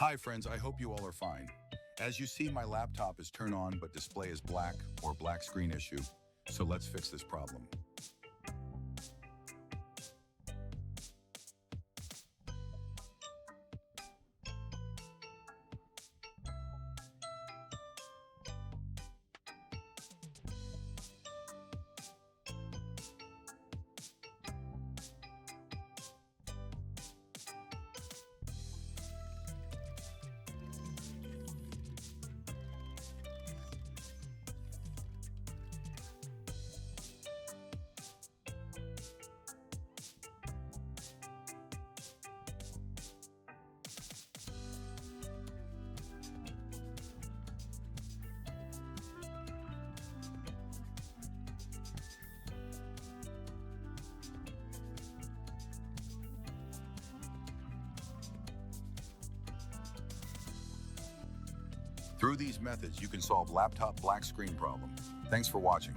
Hi friends, I hope you all are fine. As you see, my laptop is turned on but display is black or black screen issue. So let's fix this problem. Through these methods, you can solve laptop black screen problem. Thanks for watching.